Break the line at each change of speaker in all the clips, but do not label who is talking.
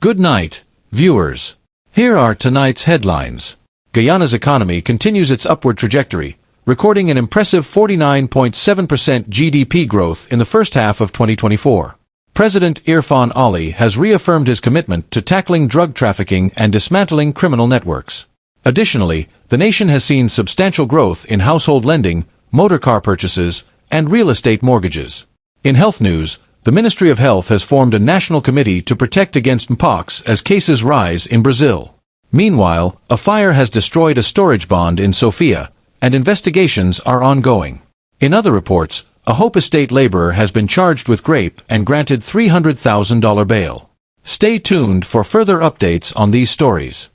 Good night, viewers. Here are tonight's headlines. Guyana's economy continues its upward trajectory, recording an impressive 49.7% GDP growth in the first half of 2024. President Irfaan Ali has reaffirmed his commitment to tackling drug trafficking and dismantling criminal networks. Additionally, the nation has seen substantial growth in household lending, motor car purchases, and real estate mortgages. In health news, the Ministry of Health has formed a national committee to protect against Mpox as cases rise in Brazil. Meanwhile, a fire has destroyed a storage bond in Sophia, and investigations are ongoing. In other reports, a Hope Estate laborer has been charged with grape and granted $300,000 bail. Stay tuned for further updates on these stories.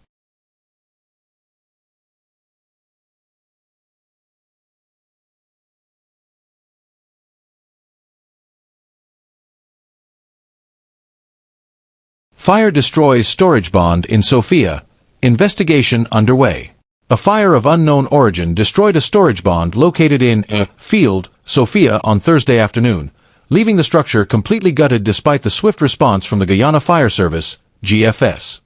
Fire destroys storage bond in Sophia. Investigation underway. A fire of unknown origin destroyed a storage bond located in a field, Sophia, on Thursday afternoon, leaving the structure completely gutted despite the swift response from the Guyana Fire Service, GFS.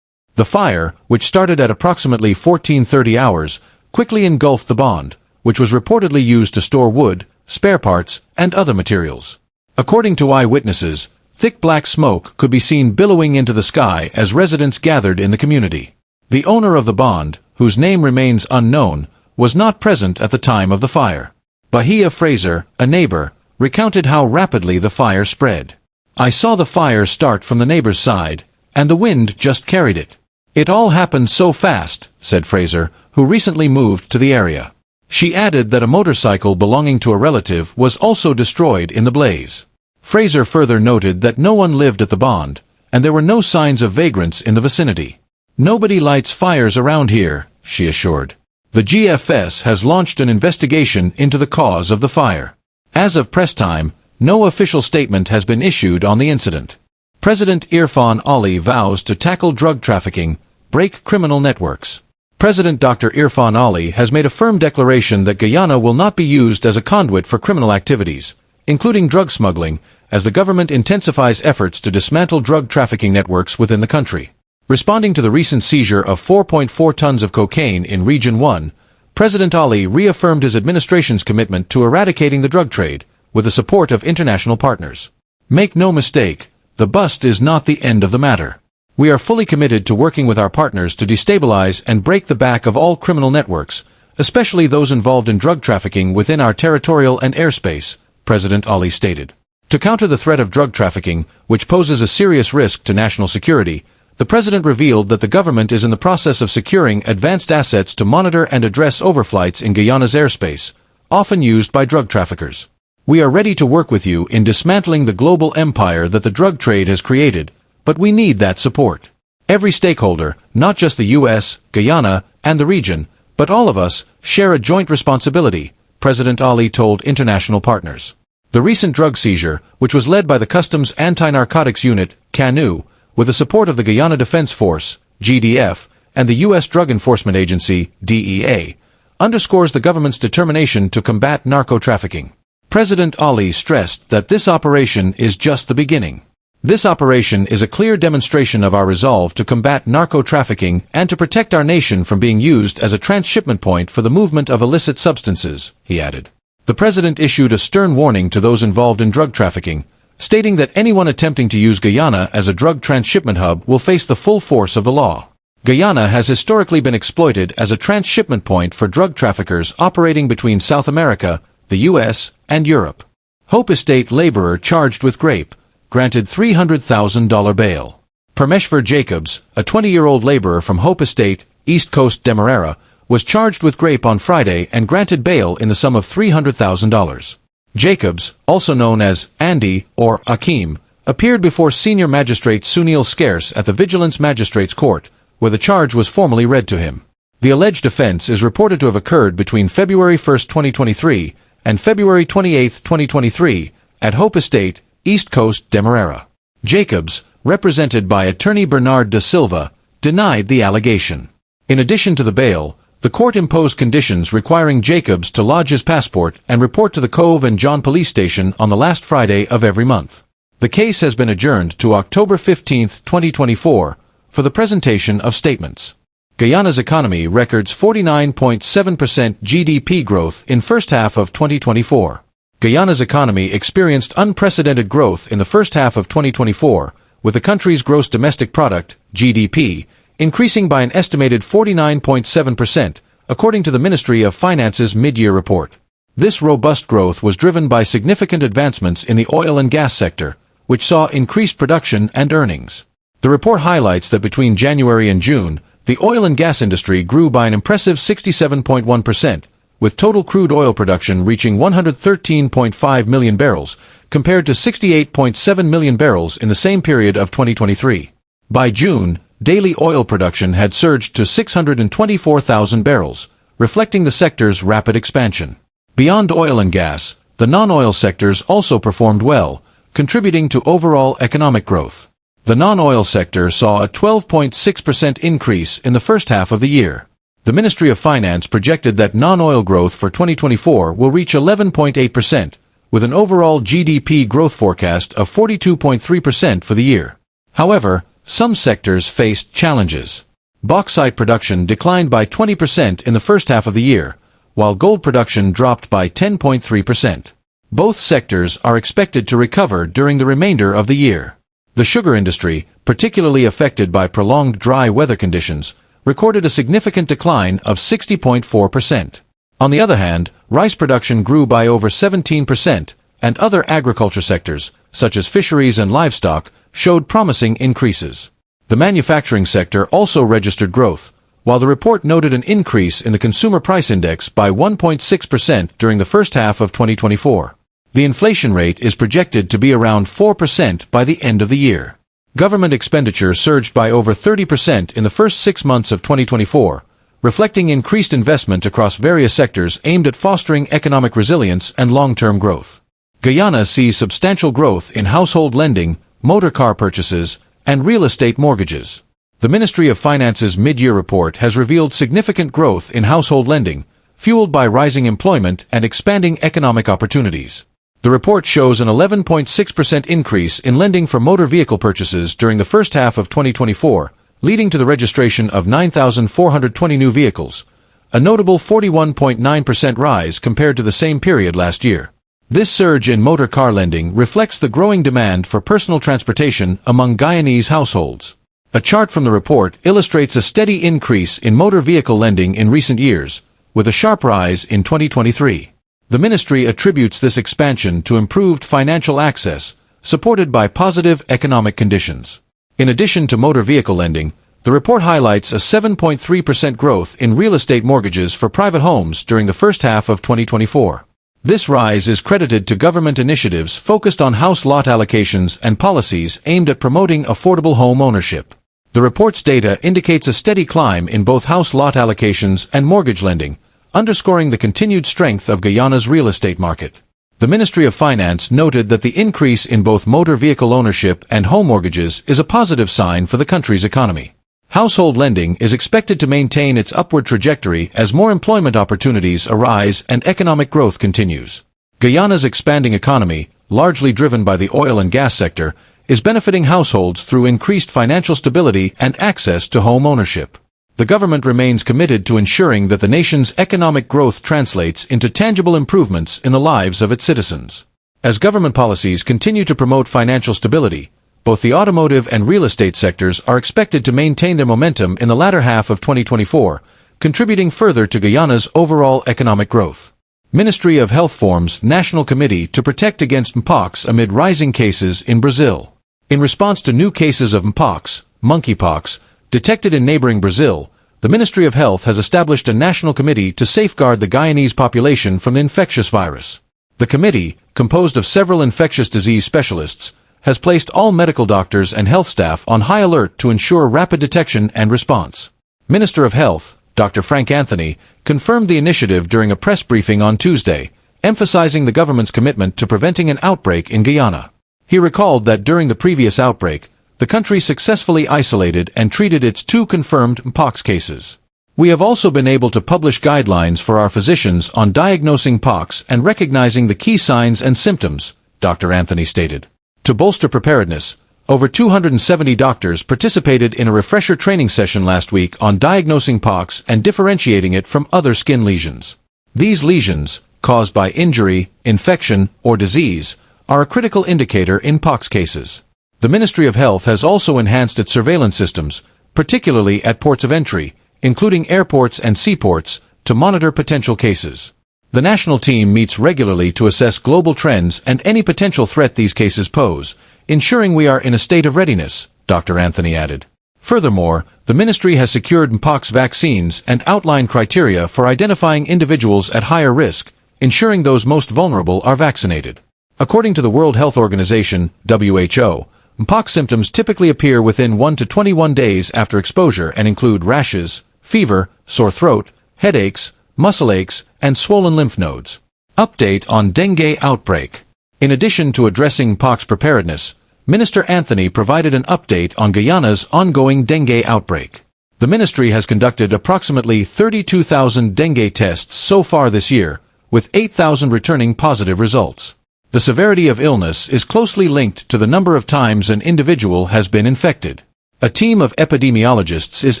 The fire, which started at approximately 14:30 hours, quickly engulfed the bond, which was reportedly used to store wood, spare parts, and other materials. According to eyewitnesses, thick black smoke could be seen billowing into the sky as residents gathered in the community. The owner of the bond, whose name remains unknown, was not present at the time of the fire. Bahia Fraser, a neighbor, recounted how rapidly the fire spread. "I saw the fire start from the neighbor's side, and the wind just carried it. It all happened so fast," said Fraser, who recently moved to the area. She added that a motorcycle belonging to a relative was also destroyed in the blaze. Fraser further noted that no one lived at the bond, and there were no signs of vagrants in the vicinity. "Nobody lights fires around here," she assured. The GFS has launched an investigation into the cause of the fire. As of press time, no official statement has been issued on the incident. President Irfaan Ali vows to tackle drug trafficking, break criminal networks. President Dr. Irfaan Ali has made a firm declaration that Guyana will not be used as a conduit for criminal activities, including drug smuggling, as the government intensifies efforts to dismantle drug trafficking networks within the country. Responding to the recent seizure of 4.4 tons of cocaine in Region 1, President Ali reaffirmed his administration's commitment to eradicating the drug trade, with the support of international partners. "Make no mistake, the bust is not the end of the matter. We are fully committed to working with our partners to destabilize and break the back of all criminal networks, especially those involved in drug trafficking within our territorial and airspace," President Ali stated. To counter the threat of drug trafficking, which poses a serious risk to national security, the president revealed that the government is in the process of securing advanced assets to monitor and address overflights in Guyana's airspace, often used by drug traffickers. "We are ready to work with you in dismantling the global empire that the drug trade has created, but we need that support. Every stakeholder, not just the U.S., Guyana, and the region, but all of us, share a joint responsibility," President Ali told international partners. The recent drug seizure, which was led by the Customs Anti-Narcotics Unit, CANU, with the support of the Guyana Defense Force, GDF, and the U.S. Drug Enforcement Agency, DEA, underscores the government's determination to combat narco-trafficking. President Ali stressed that this operation is just the beginning. "This operation is a clear demonstration of our resolve to combat narco-trafficking and to protect our nation from being used as a transshipment point for the movement of illicit substances," he added. The president issued a stern warning to those involved in drug trafficking, stating that anyone attempting to use Guyana as a drug transshipment hub will face the full force of the law. Guyana has historically been exploited as a transshipment point for drug traffickers operating between South America, the U.S., and Europe. Hope Estate laborer charged with grape, granted $300,000 bail. Parmeshvar Jacobs, a 20-year-old laborer from Hope Estate, East Coast Demerara, was charged with grape on Friday and granted bail in the sum of $300,000. Jacobs, also known as Andy or Akeem, appeared before Senior Magistrate Sunil Scarce at the Vigilance Magistrates Court, where the charge was formally read to him. The alleged offense is reported to have occurred between February 1, 2023, and February 28, 2023, at Hope Estate, East Coast Demerara. Jacobs, represented by attorney Bernard da Silva, denied the allegation. In addition to the bail, the court imposed conditions requiring Jacobs to lodge his passport and report to the Cove and John police station on the last Friday of every month. The case has been adjourned to October 15, 2024, for the presentation of statements. Guyana's economy records 49.7% GDP growth in first half of 2024. Guyana's economy experienced unprecedented growth in the first half of 2024, with the country's gross domestic product, GDP, increasing by an estimated 49.7%, according to the Ministry of Finance's mid-year report. This robust growth was driven by significant advancements in the oil and gas sector, which saw increased production and earnings. The report highlights that between January and June, the oil and gas industry grew by an impressive 67.1%, with total crude oil production reaching 113.5 million barrels, compared to 68.7 million barrels in the same period of 2023. By June, daily oil production had surged to 624,000 barrels, reflecting the sector's rapid expansion. Beyond oil and gas, the non-oil sectors also performed well, contributing to overall economic growth. The non-oil sector saw a 12.6% increase in the first half of the year. The Ministry of Finance projected that non-oil growth for 2024 will reach 11.8%, with an overall GDP growth forecast of 42.3% for the year. However, some sectors faced challenges. Bauxite production declined by 20% in the first half of the year, while gold production dropped by 10.3%. Both sectors are expected to recover during the remainder of the year. The sugar industry, particularly affected by prolonged dry weather conditions, recorded a significant decline of 60.4%. On the other hand, rice production grew by over 17%, and other agriculture sectors, such as fisheries and livestock, showed promising increases. The manufacturing sector also registered growth, while the report noted an increase in the consumer price index by 1.6% during the first half of 2024. The inflation rate is projected to be around 4% by the end of the year. Government expenditure surged by over 30% in the first 6 months of 2024, reflecting increased investment across various sectors aimed at fostering economic resilience and long-term growth. Guyana sees substantial growth in household lending, motor car purchases, and real estate mortgages. The Ministry of Finance's mid-year report has revealed significant growth in household lending, fueled by rising employment and expanding economic opportunities. The report shows an 11.6% increase in lending for motor vehicle purchases during the first half of 2024, leading to the registration of 9,420 new vehicles, a notable 41.9% rise compared to the same period last year. This surge in motor car lending reflects the growing demand for personal transportation among Guyanese households. A chart from the report illustrates a steady increase in motor vehicle lending in recent years, with a sharp rise in 2023. The ministry attributes this expansion to improved financial access, supported by positive economic conditions. In addition to motor vehicle lending, the report highlights a 7.3% growth in real estate mortgages for private homes during the first half of 2024. This rise is credited to government initiatives focused on house lot allocations and policies aimed at promoting affordable home ownership. The report's data indicates a steady climb in both house lot allocations and mortgage lending, underscoring the continued strength of Guyana's real estate market. The Ministry of Finance noted that the increase in both motor vehicle ownership and home mortgages is a positive sign for the country's economy. Household lending is expected to maintain its upward trajectory as more employment opportunities arise and economic growth continues. Guyana's expanding economy, largely driven by the oil and gas sector, is benefiting households through increased financial stability and access to home ownership. The government remains committed to ensuring that the nation's economic growth translates into tangible improvements in the lives of its citizens. As government policies continue to promote financial stability, both the automotive and real estate sectors are expected to maintain their momentum in the latter half of 2024, contributing further to Guyana's overall economic growth. Ministry of Health forms National Committee to protect against Mpox amid rising cases in Brazil. In response to new cases of Mpox, monkeypox, detected in neighboring Brazil, the Ministry of Health has established a national committee to safeguard the Guyanese population from the infectious virus. The committee, composed of several infectious disease specialists, has placed all medical doctors and health staff on high alert to ensure rapid detection and response. Minister of Health, Dr. Frank Anthony, confirmed the initiative during a press briefing on Tuesday, emphasizing the government's commitment to preventing an outbreak in Guyana. He recalled that during the previous outbreak, the country successfully isolated and treated its 2 confirmed Mpox cases. We have also been able to publish guidelines for our physicians on diagnosing Mpox and recognizing the key signs and symptoms, Dr. Anthony stated. To bolster preparedness, over 270 doctors participated in a refresher training session last week on diagnosing Mpox and differentiating it from other skin lesions. These lesions, caused by injury, infection, or disease, are a critical indicator in Mpox cases. The Ministry of Health has also enhanced its surveillance systems, particularly at ports of entry, including airports and seaports, to monitor potential cases. The national team meets regularly to assess global trends and any potential threat these cases pose, ensuring we are in a state of readiness, Dr. Anthony added. Furthermore, the ministry has secured Mpox vaccines and outlined criteria for identifying individuals at higher risk, ensuring those most vulnerable are vaccinated. According to the World Health Organization, WHO, Mpox symptoms typically appear within 1 to 21 days after exposure and include rashes, fever, sore throat, headaches, muscle aches, and swollen lymph nodes. Update on dengue outbreak. In addition to addressing Mpox preparedness, Minister Anthony provided an update on Guyana's ongoing dengue outbreak. The ministry has conducted approximately 32,000 dengue tests so far this year, with 8,000 returning positive results. The severity of illness is closely linked to the number of times an individual has been infected. A team of epidemiologists is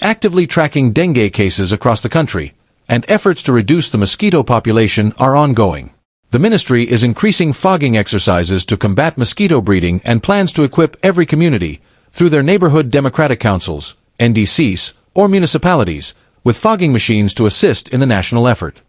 actively tracking dengue cases across the country, and efforts to reduce the mosquito population are ongoing. The ministry is increasing fogging exercises to combat mosquito breeding and plans to equip every community, through their neighborhood democratic councils, NDCs, or municipalities, with fogging machines to assist in the national effort.